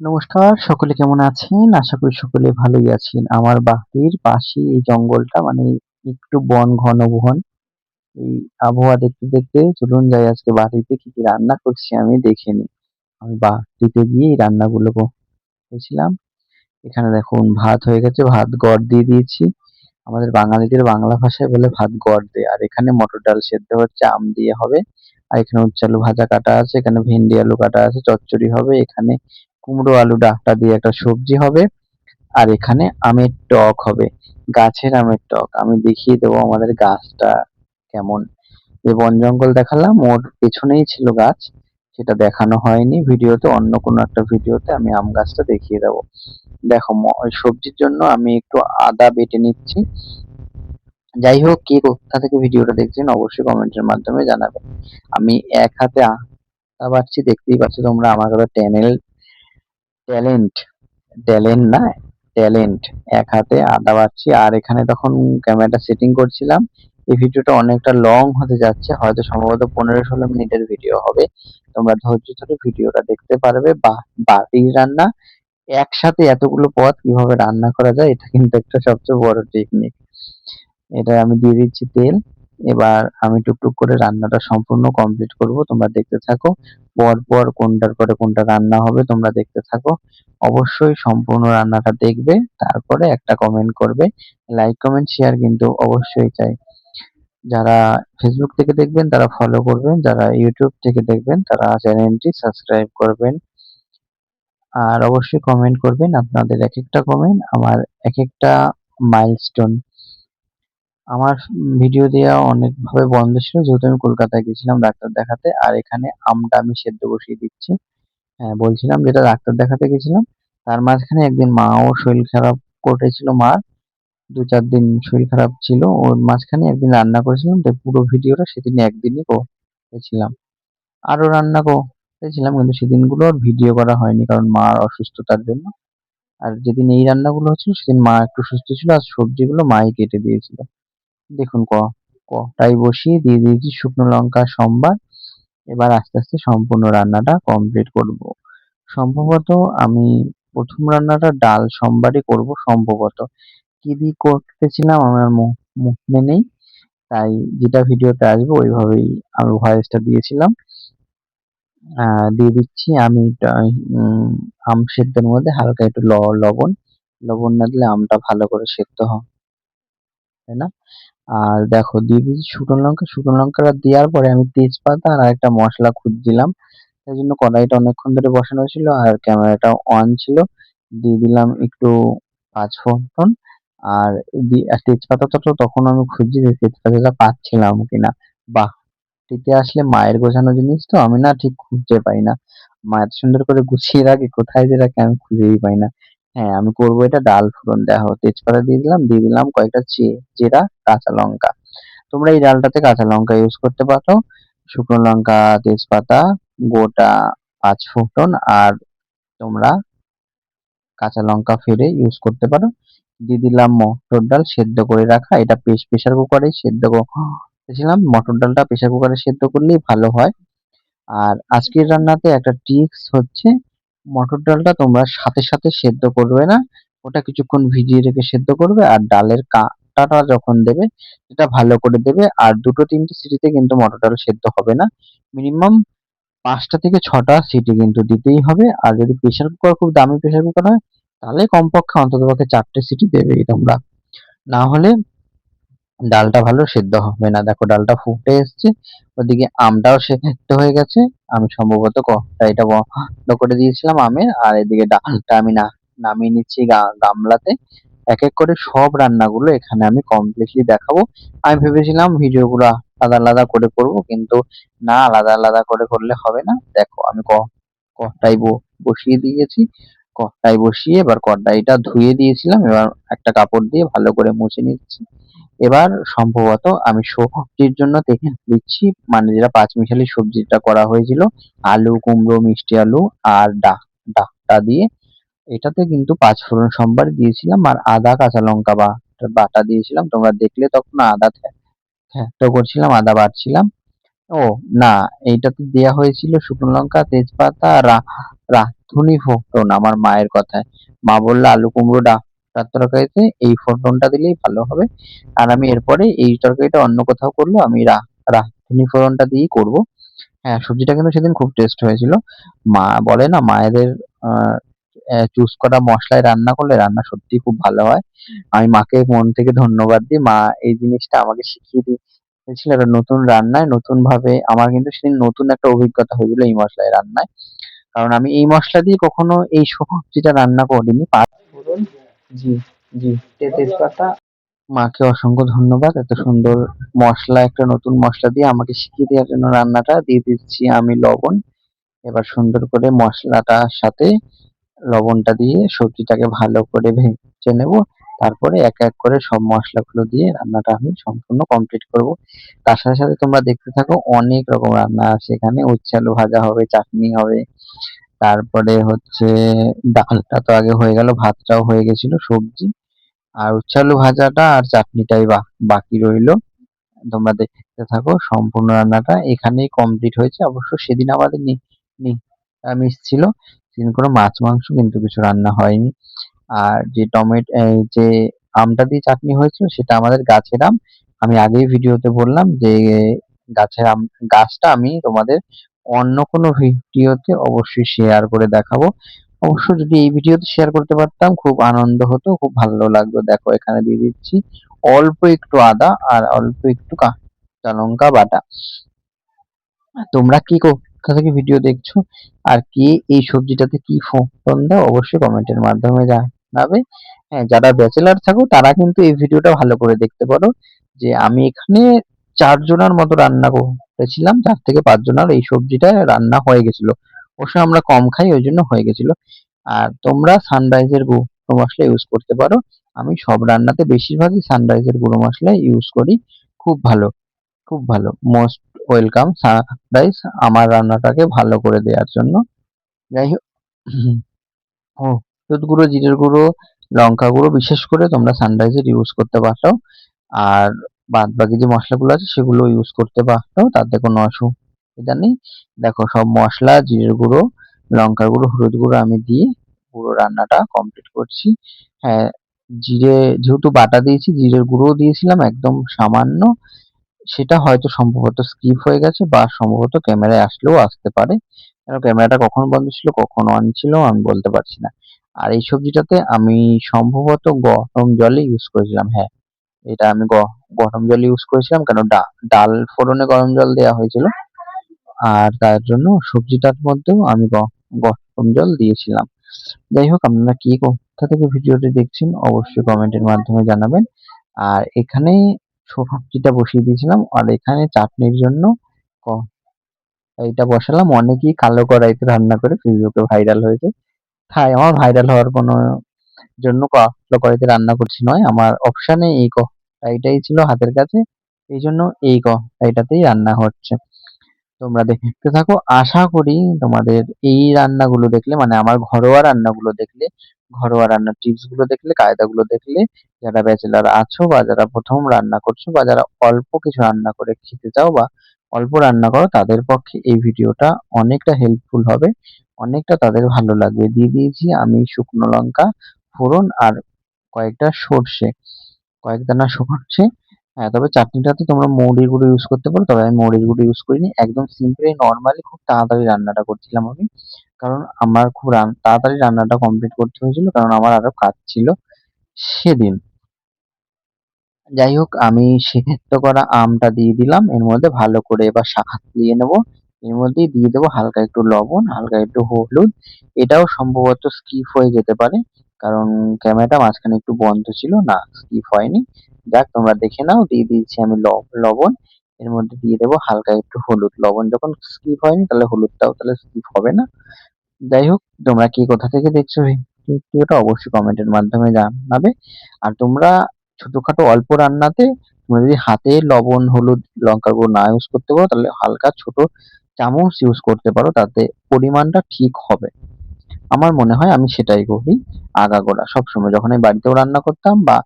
নমস্কার, সকলে কেমন আছেন? আশা করি সকলে ভালোই আছেন। আমার বাড়ির পাশেই এই জঙ্গলটা মানে একটু ঘন বন। এই আবহাওয়া দেখতে, দেখতে চলুন যাই আজকে বাড়িতে কি, কি রান্না করছি আমি দেখে নিই। আমি বাড়িতে গিয়ে এই রান্নাগুলো করেছিলাম। এখানে দেখুন ভাত হয়ে গেছে, ভাত গড় দিয়ে দিয়েছি। আমাদের বাঙালিদের বাংলা ভাষায় বলে ভাত গড় দেয়া। আর এখানে মটর ডাল সেদ্ধ হচ্ছে, আম দিয়ে হবে। আর এখানে উচ্ছে আলু ভাজা কাটা আছে, এখানে ভেন্ডি আলু কাটা আছে, চচ্চড়ি হবে। এখানে কুমড়ো আলু ডাঁটা দিয়ে একটা সবজি হবে। আর এখানে আমের টক হবে, গাছের আমের টক। আমি দেখিয়ে দেবো আমাদের গাছটা কেমন। যে বন জঙ্গল দেখালাম ওর পেছনেই ছিল গাছ, সেটা দেখানো হয়নি ভিডিওতে। অন্য কোনো একটা ভিডিওতে আমি আম গাছটা দেখিয়ে দেবো। দেখো ওই সবজির জন্য আমি একটু আদা বেটে নিচ্ছি। যাই হোক, কে কোথা থেকে ভিডিওটা দেখছেন অবশ্যই কমেন্টের মাধ্যমে জানাবেন। আমি এক হাতে আদা বাটছি, দেখতেই পাচ্ছ তোমরা। আমার কাছে ট্যালেন্ট ট্যালেন্ট না ট্যালেন্ট। এক হাতে আদা বাটছি। আর এখানে তখন ক্যামেরাটা সেটিং করছিলাম। এই ভিডিওটা অনেকটা লং হতে যাচ্ছে, হয়তো সম্ভবত 15-16 মিনিটের ভিডিও হবে। তোমরা ধৈর্য ধরে ভিডিওটা দেখতে পারবে। বাড়ির রান্না একসাথে এতগুলো পদ কিভাবে রান্না করা যায়, এটা কিন্তু একটা সবচেয়ে বড় টেকনিক। এটা আমি দিয়ে দিচ্ছি তেল। এবার আমি টুকটুক করে রান্নাটা সম্পূর্ণ কমপ্লিট করব, তোমরা দেখতে থাকো। পর কোনটার পরে কোনটা রান্না হবে তোমরা দেখতে থাকো। অবশ্যই সম্পূর্ণ রান্নাটা দেখবে, তারপরে একটা কমেন্ট করবে। লাইক কমেন্ট শেয়ার কিন্তু অবশ্যই চাই। যারা ফেসবুক থেকে দেখবেন তারা ফলো করবেন, যারা ইউটিউব থেকে দেখবেন তারা চ্যানেলটি সাবস্ক্রাইব করবেন। আর অবশ্যই কমেন্ট করবেন। আপনাদের এক একটা কমেন্ট আমার এক একটা মাইলস্টোন। আমার ভিডিও দেওয়া অনেকভাবে বন্ধ ছিল, যেহেতু আমি কলকাতায় গেছিলাম ডাক্তার দেখাতে। আর এখানে আমটা আমি সেদ্ধ বসিয়ে দিচ্ছি। হ্যাঁ, বলছিলাম যেটা ডাক্তার দেখাতে গেছিলাম, তার মাঝখানে একদিন মাও শরীর খারাপ করেছিল। মার 2-4 দিন শরীর খারাপ ছিল। ওর মাঝখানে একদিন রান্না করেছিলাম, তো পুরো ভিডিওটা সেদিন একদিনই করেছিলাম। আরো রান্না করেছিলাম, কিন্তু সেদিনগুলো আর ভিডিও করা হয়নি কারণ মার অসুস্থতার জন্য। আর যেদিন এই রান্নাগুলো হচ্ছিল সেদিন মা একটু সুস্থ ছিল, আর সবজিগুলো মাই কেটে দিয়েছিল। দেখুন কড়াই বসিয়ে দিয়ে দিয়েছি শুকনো লঙ্কা সম্বার। এবার আস্তে আস্তে সম্পূর্ণ রান্নাটা কমপ্লিট করব। সম্ভবত আমি প্রথম রান্নাটা ডাল সম্বারই করব সম্ভবত। কি দিয়ে করতেছিলাম আমার মনে নেই, তাই যেটা ভিডিওতে আসবে ওইভাবেই আমি ভয়েসটা দিয়েছিলাম। দিয়ে দিচ্ছি আমি আম সেদ্ধের মধ্যে হালকা একটু লবণ। লবণ না দিলে আমটা ভালো করে সেদ্ধ হয় না। আর দেখো দিয়ে দিয়েছি শুকনো লঙ্কা। শুকনো লঙ্কাটা দেওয়ার পরে আমি তেজপাতা আর একটা মশলা খুঁজছিলাম। তাই জন্য কড়াইটা অনেকক্ষণ ধরে বসানো ছিল আর ক্যামেরাটাও অন ছিল। দিয়ে দিলাম একটু পাঁচফোড়ন। আর আর তেজপাতাটা তো তখন আমি খুঁজছি যে তেজপাতাটা পাচ্ছিলাম কিনা। বাটিতে আসলে মায়ের গোছানো জিনিস তো আমি না ঠিক খুঁজে পাই না। মা এত সুন্দর করে গুছিয়ে রাখে, কোথায় যে রাখে আমি খুঁজেই পাই না। হ্যাঁ, আমি করবো এটা ডাল ফোড়ন। দেখো তেজপাতা দিয়ে দিলাম কয়েকটা জিরা, কাঁচা লঙ্কা। তোমরা এই ডালটাতে কাঁচা লঙ্কা ইউজ করতে পারো। শুকনো লঙ্কা, তেজপাতা, গোটা পাঁচফোড়ন আর তোমরা কাঁচা লঙ্কা ফেলে ইউজ করতে পারো। দিয়ে দিলাম মটর ডাল সেদ্ধ করে রাখা। এটা প্রেসার কুকারে সেদ্ধ করেছিলাম। মটর ডালটা প্রেসার কুকারে সেদ্ধ করলেই ভালো হয়। আর আজকের রান্নাতে একটা ট্রিক্স হচ্ছে, মটর ডালটা তোমরা সাথে সাথে সেদ্ধ করবে না, ওটা কিছুক্ষণ ভিজিয়ে রেখে সেদ্ধ করবে। আর ডালের কাঁটাটা যখন দেবে সেটা ভালো করে দেবে। আর 2-3টে সিটিতে কিন্তু মটর ডাল সেদ্ধ হবে না, মিনিমাম 5টা থেকে 6টা সিটি কিন্তু দিতেই হবে। আর যদি প্রেসার কুকার খুব দামি প্রেসার কুকার হয় তাহলে কমপক্ষে অন্ততপক্ষে 4টে সিটি দেবেই তোমরা, না হলে ডালটা ভালো সেদ্ধ হবে না। দেখো ডালটা ফুটে এসছে, ওদিকে আমটাও সেদ্ধ হয়ে গেছে। আমি সম্ভবত কড়াইটা বন্ধ করে দিয়েছিলাম আমের। আর এদিকে ডালটা আমি নামিয়ে নিচ্ছি গামলাতে। এক এক করে সব রান্নাগুলো এখানে আমি কমপ্লিটলি দেখাবো। আমি ভেবেছিলাম ভিডিওগুলো আলাদা আলাদা করে করব, কিন্তু না, আলাদা আলাদা করে করলে হবে না। দেখো আমি কড়াই বসিয়ে দিয়েছি। কড়াই বসিয়ে এবার কড়াইটা ধুয়ে দিয়েছিলাম, এবার একটা কাপড় দিয়ে ভালো করে মুছে নিচ্ছি। এবার সম্ভবত আমি সবজির জন্য তেল দিচ্ছি, মানে যেটা পাঁচমিশালি সবজিটা করা হয়েছিল, আলু, কুমড়ো, মিষ্টি আলু আর ডাঁটা দিয়ে। এটাতে কিন্তু পাঁচফোড়ন সম্বার দিয়েছিলাম আর আদা কাঁচা লঙ্কা বাটা দিয়েছিলাম। তোমরা দেখলে তখন আদা থ্যাতো করছিলাম, আদা বাটছিলাম। ও না, এইটাতে দেয়া হয়েছিল শুকনো লঙ্কা, তেজপাতা, রাঁধুনি ফোড়ন, আমার মায়ের কথায়। মা বলল আলু কুমড়ো ডাঁটার তরকারিতে এই ফোড়নটা দিলেই ভালো হবে। আর আমি এরপরে এই তরকারিটা অন্য কোথাও করলেও আমি রাঁধুনি ফোড়নটা দিয়েই করব। হ্যাঁ, সবজিটা কিন্তু সেদিন খুব টেস্ট হয়েছিল। মা বলে না, মায়েদের চুজ করা মশলায় রান্না করলে রান্না সত্যিই খুব ভালো হয়। আমি মাকে মন থেকে ধন্যবাদ দিই। মা এই জিনিসটা আমাকে শিখিয়ে দিয়েছিল একটা নতুন রান্নায়, নতুন ভাবে। আমার কিন্তু সেদিন নতুন একটা অভিজ্ঞতা হয়েছিল এই মশলায় রান্নায়। কারণ আমি এই মশলা দিয়ে কখনো এই সবজিটা রান্না করিনি। পাঁচফোড়ন, জি জি, তেজপাতা। মাকে অসংখ্য ধন্যবাদ এত সুন্দর মশলা, একটা নতুন মশলা দিয়ে আমাকে শিখিয়ে দেওয়ার জন্য। রান্নাটা দিয়ে দিচ্ছি আমি লবণ। এবার সুন্দর করে মশলাটার সাথে লবণটা দিয়ে সবজিটাকে ভালো করে ভেজে নেব। তারপরে এক এক করে সব মশলাগুলো দিয়ে রান্নাটা আমি সম্পূর্ণ কমপ্লিট করব। তার সাথে সাথে তোমরা দেখতে থাকো, অনেক রকম রান্না আছে এখানে। উচ্ছে আলু ভাজা হবে, চাটনি হবে, তারপরে হচ্ছে ডালটা তো আগে হয়ে গেল, ভাতটাও হয়ে গেছিল, সবজি আর উচ্ছে আলু ভাজাটা আর চাটনিটাই বাকি রইলো। তোমরা দেখতে থাকো, সম্পূর্ণ রান্নাটা এখানেই কমপ্লিট হয়েছে। অবশ্য সেদিন আমাদের নিরামিষ ছিল, সেদিন কোনো মাছ মাংস কিন্তু কিছু রান্না হয়নি। আর যে যে আমটা দিয়ে চাটনি হয়েছিল সেটা আমাদের গাছের আম। আমি আগেই ভিডিওতে বললাম যে গাছের আম গাছটা আমি তোমাদের অন্য কোনো ভিডিওতে অবশ্যই শেয়ার করে দেখাবো। অবশ্য যদি এই ভিডিওতে শেয়ার করতে পারতাম খুব আনন্দ হতো, খুব ভালো লাগতো। দেখো এখানে দিয়ে দিচ্ছি অল্প একটু আদা আর অল্প একটু কাঁচা লঙ্কা বাটা। তোমরা কি কোথা থেকে ভিডিও দেখছো আর কে এই সবজিটাতে কি ফোড়ন দাও অবশ্যই কমেন্টের মাধ্যমে জানাবে। হ্যাঁ, যারা ব্যাচেলার থাকো তারা কিন্তু এই ভিডিওটা ভালো করে দেখতে পারো। যে আমি এখানে 4 জনের মতো রান্না করেছিলাম, 4 থেকে 5 জনের এই সবজিটা রান্না হয়ে গেছিল। অবশ্য আমরা কম খাই ওই জন্য হয়ে গেছিল। আর তোমরা সানরাইজের গুঁড়ো মশলা ইউজ করতে পারো। আমি সব রান্নাতে বেশিরভাগই সানরাইজের গুঁড়ো মশলা ইউজ করি। খুব ভালো, খুব ভালো। মোস্ট ওয়েলকাম সানরাইজ আমার রান্নাটাকে ভালো করে দেওয়ার জন্য। যাই হোক, ও হলুদ গুঁড়ো, জিরের গুঁড়ো, লঙ্কা গুঁড়ো বিশেষ করে তোমরা সানরাইজের ইউজ করতে পারো। আর বাদ বাকি যে মশলাগুলো আছে সেগুলো ইউজ করতে পারো, তাতে কোনো অসুবিধা নেই। দেখো সব মশলা, জিরের গুঁড়ো, লঙ্কার গুঁড়ো, হলুদ গুঁড়ো আমি দিয়ে পুরো রান্নাটা কমপ্লিট করছি। হ্যাঁ, জিরে যেহেতু বাটা দিয়েছি, জিরের গুঁড়োও দিয়েছিলাম একদম সামান্য। সেটা হয়তো সম্ভবত স্কিপ হয়ে গেছে বা সম্ভবত ক্যামেরায় আসলেও আসতে পারে। কারণ ক্যামেরাটা কখন বন্ধ ছিল কখন অন ছিল আমি বলতে পারছি না। আর এই সবজিটাতে আমি সম্ভবত গরম জলই ইউজ করেছিলাম। হ্যাঁ, এটা আমি গরম জল ইউজ করেছিলাম, কেন ডাল ফোড়নে গরম জল দেওয়া হয়েছিল। আর তার জন্য সবজিটার মধ্যেও আমি গরম জল দিয়েছিলাম। যাই হোক, আপনারা কি কোথা থেকে ভিডিওটি দেখছেন অবশ্যই কমেন্টের মাধ্যমে জানাবেন। আর এখানে সবজিটা বসিয়ে দিয়েছিলাম, আর এখানে চাটনির জন্য কড়াইটা বসালাম। অনেকেই কালো কড়াইতে রান্না করে ফেসবুকে ভাইরাল হয়েছে। তাই আমার ভাইরাল হওয়ার কোনো জন্য কালো কড়াইতে রান্না করছি নয়, আমার অপশনে এই কড়াইটাই ছিল হাতের কাছে, এই জন্য এই কড়াইটাতেই রান্না হচ্ছে। তোমরা দেখতে থাকো, আশা করি তোমাদের এই রান্নাগুলো দেখলে, মানে আমার ঘরোয়া রান্নাগুলো দেখলে, ঘরোয়া রান্নার টিপস গুলো দেখলে, কায়দাগুলো দেখলে, যারা ব্যাচেলার আছো বা যারা প্রথম রান্না করছো বা যারা অল্প কিছু রান্না করে খেতে চাও বা অল্প রান্না করো, তাদের পক্ষে এই ভিডিওটা অনেকটা হেল্পফুল হবে, অনেকটা তাদের ভালো লাগবে। দিয়ে দিয়েছি আমি শুকনো লঙ্কা ফোড়ন আর কয়েকটা সর্ষে, কয়েক দানা সর্ষে। হ্যাঁ, তবে চাটনিটাতে তোমরা মৌরির গুঁড়ো ইউজ করতে পারো, তবে আমি মৌরির গুঁড়ো ইউজ করিনি। একদম সিম্পলি নরমালি খুব তাড়াতাড়ি রান্নাটা করছিলাম আমি। কারণ আমার খুব তাড়াতাড়ি রান্নাটা কমপ্লিট করতে হয়েছিল, কারণ আমার আরো কাজ ছিল সেদিন। যাই হোক, আমি সেদ্ধ করা আমটা দিয়ে দিলাম এর মধ্যে, ভালো করে এবার দিয়ে নেবো। এর মধ্যেই দিয়ে দেবো হালকা একটু লবণ, হালকা একটু হলুদ। এটাও সম্ভবত স্কিপ হয়ে যেতে পারে, কারণ ক্যামেরাটা মাঝখানে একটু বন্ধ ছিল, না স্কিপ হয়নি। যাক, তোমরা দেখে নাও। দিয়ে দিয়েছি আমি লবণ। এর মধ্যে দিয়ে দেবো হালকা একটু হলুদ। লবণ যখন স্কিপ হয়নি তাহলে হলুদটাও তাহলে স্কিপ হবে না। যাই হোক, তোমরা কি কোথা থেকে দেখছো ভিডিওটা অবশ্যই কমেন্টের মাধ্যমে জানাবে। আর তোমরা ছোটখাটো অল্প রান্নাতে তোমরা যদি হাতে লবণ হলুদ লঙ্কার গুঁড়ো না ইউজ করতে পারো, তাহলে হালকা ছোট চামচ ইউজ করতে পারো, তাতে পরিমাণটা ঠিক হবে। আমার মনে হয় আমি সেটাই করি আগাগোড়া সবসময়, যখন আমি বাড়িতেও রান্না করতাম বা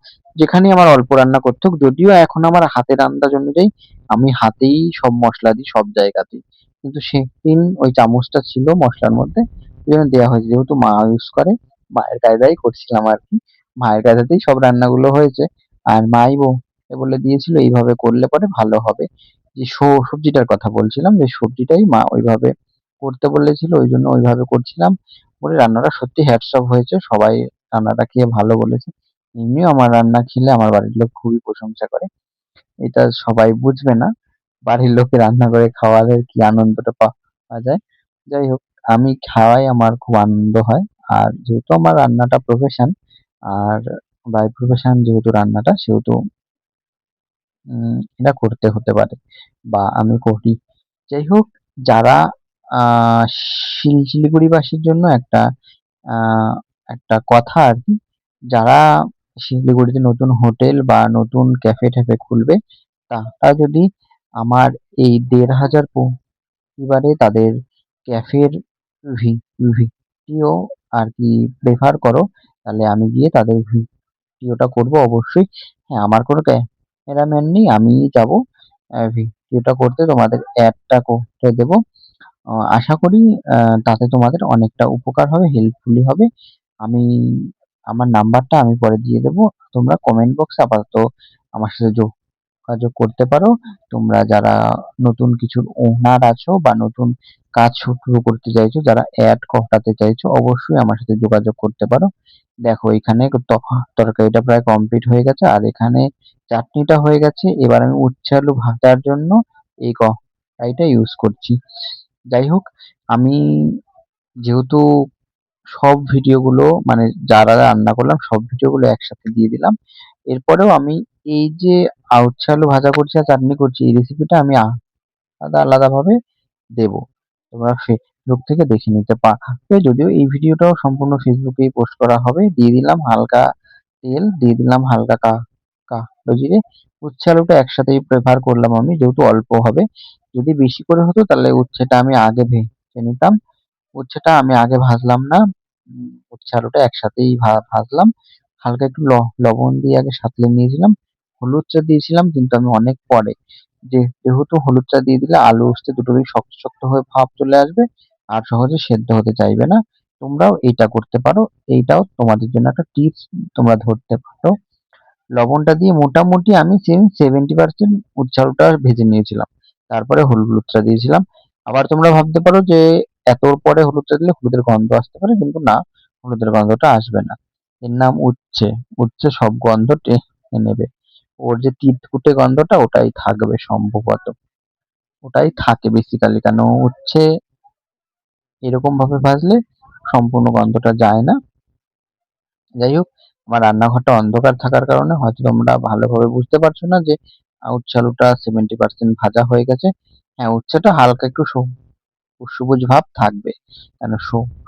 যেখানেই আমার অল্প রান্না করতে হোক। যদিও এখন আমার হাতের আন্দাজ অনুযায়ী আমি হাতেই সব মশলা দিই সব জায়গাতেই, কিন্তু সেদিন ওই চামচটা ছিল মশলার মধ্যে, এই জন্য দেওয়া হয়েছে, যেহেতু মা ইউজ করে মায়ের কায়দাই করছিলাম আর কি। মায়ের কায়দাতেই সব রান্নাগুলো হয়েছে। আর মাই বলে দিয়েছিল এইভাবে করলে পরে ভালো হবে। যে সবজিটার কথা বলছিলাম, যে সবজিটাই মা ওইভাবে করতে বলেছিল, ওই জন্য ওইভাবে করছিলাম। বলে রান্নাটা সত্যি হ্যাটস অফ হয়েছে, সবাই রান্নাটা খেয়ে ভালো বলেছে। এমনিও আমার রান্না খেলে আমার বাড়ির লোক খুবই প্রশংসা করে। এটা সবাই বুঝবে না, বাড়ির লোকে রান্না করে খাওয়ালে কি আনন্দটা পাওয়া যায়। যাই হোক, আমি খাওয়াই আমার খুব আনন্দ হয়। আর যেহেতু আমার রান্নাটা প্রফেশন, আর বাই প্রফেশন যেহেতু রান্নাটা, সেহেতু এটা করতে হতে পারে বা আমি করি। যাই হোক, যারা শিলিগুড়িবাসীর জন্য আহ, একটা কথা আর কি, যারা শিলিগুড়িতে নতুন হোটেল বা নতুন ক্যাফে ট্যাফে খুলবে, তারা যদি আমার এই ১,৫০০ পরিবারে তাদের ক্যাফের ভিডিও আর কি প্রেফার করো, তাহলে আমি গিয়ে তাদের ভিডিওটা করব অবশ্যই। হ্যাঁ, আমার কোনো ক্যামেরাম্যান নেই, আমিই যাব ভিডিওটা করতে, তোমাদের অ্যাডটা করে দেবো। আশা করি তাতে তোমাদের অনেকটা উপকার হবে, হেল্পফুলি হবে। আমি আমার নাম্বারটা আমি পরে দিয়ে দেবো। তোমরা কমেন্ট বক্সে আপাতত আমার সাথে যোগাযোগ করতে পারো। তোমরা যারা নতুন কিছুর ওনার আছো বা নতুন কাজ শুরু করতে চাইছো, যারা অ্যাড করাতে চাইছো, অবশ্যই আমার সাথে যোগাযোগ করতে পারো। দেখো এখানে তরকারিটা প্রায় কমপ্লিট হয়ে গেছে, আর এখানে চাটনিটা হয়ে গেছে। এবার আমি উচ্ছে আলু ভাজার জন্য এই কড়াইটা ইউজ করছি। যাই হোক, আমি যেহেতু সব ভিডিওগুলো মানে যারা রান্না করলাম সব ভিডিওগুলো একসাথে দিয়ে দিলাম। এরপরেও আমি এই যে উচ্ছে আলু ভাজা করছি আর চাটনি করছি, এই রেসিপিটা আমি আলাদা আলাদা ভাবে দেবো। তোমরা ফেসবুক থেকে দেখে নিতে পারবে, যদিও এই ভিডিওটাও সম্পূর্ণ ফেসবুকেই পোস্ট করা হবে। দিয়ে দিলাম হালকা তেল, দিয়ে দিলাম হালকা কালো জিরে। উচ্ছে আলুটা একসাথেই প্রেফার করলাম আমি, যেহেতু অল্প হবে। যদি বেশি করে হতো তাহলে উচ্ছেটা আমি আগে ভেজে নিতাম। উচ্ছেটা আমি আগে ভাজলাম না, উচ্ছে আলুটা একসাথেই ভাজলাম। হালকা একটু লবণ দিয়ে আগে সাঁতলে নিয়েছিলাম। হলুদ চা দিয়েছিলাম কিন্তু আমি অনেক পরে, যেহেতু হলুদ চা দিয়ে দিলে আলু উচ্ছে দুটোই শক্ত শক্ত হয়ে ভাব চলে আসবে, আর সহজে সেদ্ধ হতে চাইবে না। তোমরাও এইটা করতে পারো, এইটাও তোমাদের জন্য একটা টিপস, তোমরা ধরতে পারো। লবণটা দিয়ে মোটামুটি আমি 70% উচ্ছে আলুটা ভেজে নিয়েছিলাম, তারপরে হলুদটা দিয়েছিলাম। আবার তোমরা ভাবতে পারো যে এত পরে হলুদটা দিলে হলুদের গন্ধ আসতে পারে, কিন্তু না, হলুদের গন্ধটা আসবে না। এর নাম উচ্ছে, উচ্ছে সব গন্ধ টেনে নেবে। ওর যে তিতকুটে গন্ধটা ওটাই থাকবে সম্ভবত, ওটাই থাকে বেসিক্যালি, কেন উচ্ছে এরকম ভাবে ভাজলে সম্পূর্ণ গন্ধটা যায় না। যাই হোক, আমার রান্নাঘরটা অন্ধকার থাকার কারণে হয়তো তোমরা ভালোভাবে বুঝতে পারছো না যে উচ্ছে আলুটা 70% ভাজা হয়ে গেছে। হ্যাঁ, উচ্ছেটা হালকা একটু সবুজ ভাব থাকবে, কেন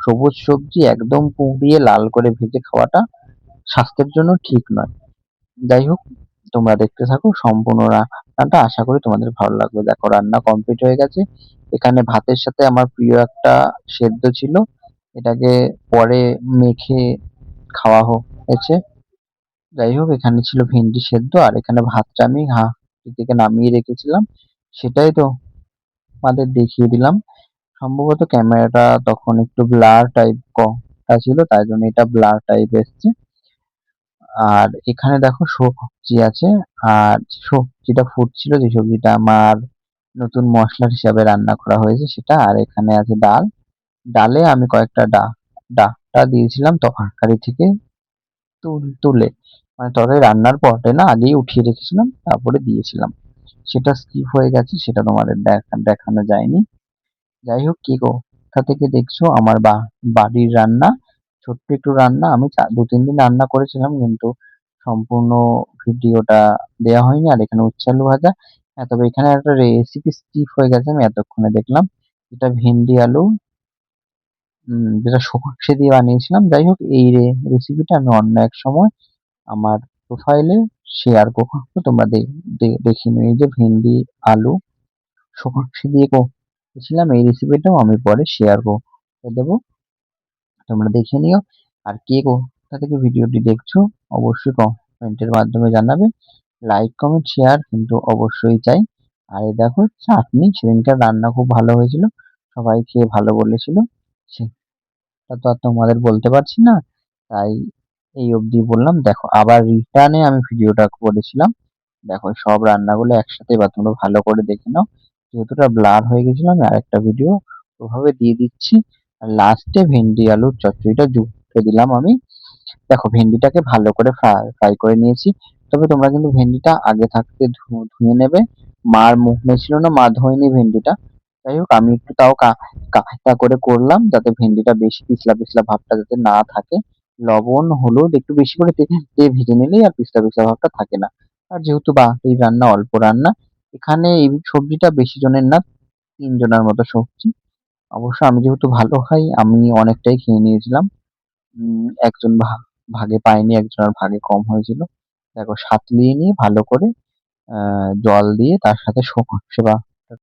সবুজ সবজি একদম পুড়িয়ে লাল করে ভেজে খাওয়াটা স্বাস্থ্যের জন্য ঠিক নয়। যাই হোক, তোমরা দেখতে থাকো সম্পূর্ণ রান্নাটা, আশা করি তোমাদের ভালো লাগবে। দেখো রান্না কমপ্লিট হয়ে গেছে। এখানে ভাতের সাথে আমার প্রিয় একটা সেদ্ধ ছিল, এটাকে পরে মেখে খাওয়া হয়েছে। যাই হোক, এখানে ছিল ভেন্ডি সেদ্ধ, আর এখানে ভাতটা আমি হাঁড়ি থেকে নামিয়ে রেখেছিলাম, সেটাই তো আমাদের দেখিয়ে দিলাম। সম্ভবত ক্যামেরাটা তখন একটু ব্লার টাইপ ছিল, তাই জন্য এটা ব্লার টাইপ এসছে। আর এখানে দেখো সবজি আছে, আর সবজিটা ফুটছিল, যে সবজিটা আমার নতুন মশলা হিসাবে রান্না করা হয়েছে সেটা। আর এখানে আছে ডাল, ডালে আমি কয়েকটা ডাটা দিয়েছিলাম তরকারি থেকে তুলে, মানে তরকারি রান্নার পরে না, আগেই উঠিয়ে রেখেছিলাম তারপরে দিয়েছিলাম। সেটা স্কিপ হয়ে গেছে, সেটা তোমাদের দেখানো যায়নি। যাই হোক, কি গো, কোথা থেকে দেখছো আমার বাড়ির রান্না, ছোট্ট একটু রান্না। আমি 2-3 দিন রান্না করেছিলাম, কিন্তু সম্পূর্ণ ভিডিওটা দেওয়া হয়নি। আর এখানে উচ্ছে আলু ভাজা। হ্যাঁ, তবে এখানে একটা রেসিপি স্কিপ হয়ে গেছে, আমি এতক্ষণে দেখলাম। এটা ভেন্ডি আলু, যেটা সর্ষে দিয়ে বানিয়েছিলাম। যাই হোক, এই রেসিপিটা আমি অন্য এক সময় আমার প্রোফাইলে শেয়ার করবো, তোমরা দেখে নিও। এই যে ভেন্ডি আলু সর্ষে দিয়ে করেছিলাম, এই রেসিপিটাও আমি পরে শেয়ার করে দেবো, তোমরা দেখে নিও। আর কে কোথা থেকে ভিডিওটি দেখছো অবশ্যই কমেন্টের মাধ্যমে জানাবে। লাইক কমেন্ট শেয়ার কিন্তু অবশ্যই চাই। আর এই দেখো চাটনি, সেদিনকার রান্না খুব ভালো হয়েছিল, সবাই খেয়ে ভালো বলেছিল। তা তো আর তোমাদের বলতে পারছি না, তাই এই অবধি বললাম। দেখো আবার রিটার্নে আমি ভিডিওটা করেছিলাম, দেখো সব রান্নাগুলো একসাথে, বা তোমরা ভালো করে দেখে নাও। যেহেতু ওটা ব্লার হয়ে গেছিল, আমি আরেকটা ভিডিও ওভাবে দিয়ে দিচ্ছি। আর লাস্টে ভেন্ডি আলুর চচ্চড়িটা যুক্ত দিলাম আমি। দেখো ভেন্ডিটাকে ভালো করে ফ্রাই করে নিয়েছি। তবে তোমরা কিন্তু ভেন্ডিটা আগে থাকতে ধুয়ে নেবে। মার মুখে ছিল না, মা ধোয়নি ভেন্ডিটা। যাই হোক আমি একটু তাও কায়দা করে করলাম, যাতে ভেন্ডিটা বেশি পিছলা পিছলা ভাবটা যাতে না থাকে। লবণ হলুদ একটু বেশি করে দিয়ে ভেজে নিলেই আর পিছলা পিছলা ভাবটা থাকে না। আর যেহেতু বাকি রান্না অল্প রান্না, এখানে এই সবজিটা বেশি জনের না, 3 জনের মতো সবজি। অবশ্য আমি যেহেতু ভালো খাই, আমি অনেকটাই খেয়ে নিয়েছিলাম। একজন ভাগে পায়নি, একজনের ভাগে কম হয়েছিল। দেখো সাতলিয়ে নিয়ে ভালো করে জল দিয়ে তার সাথে সর্ষে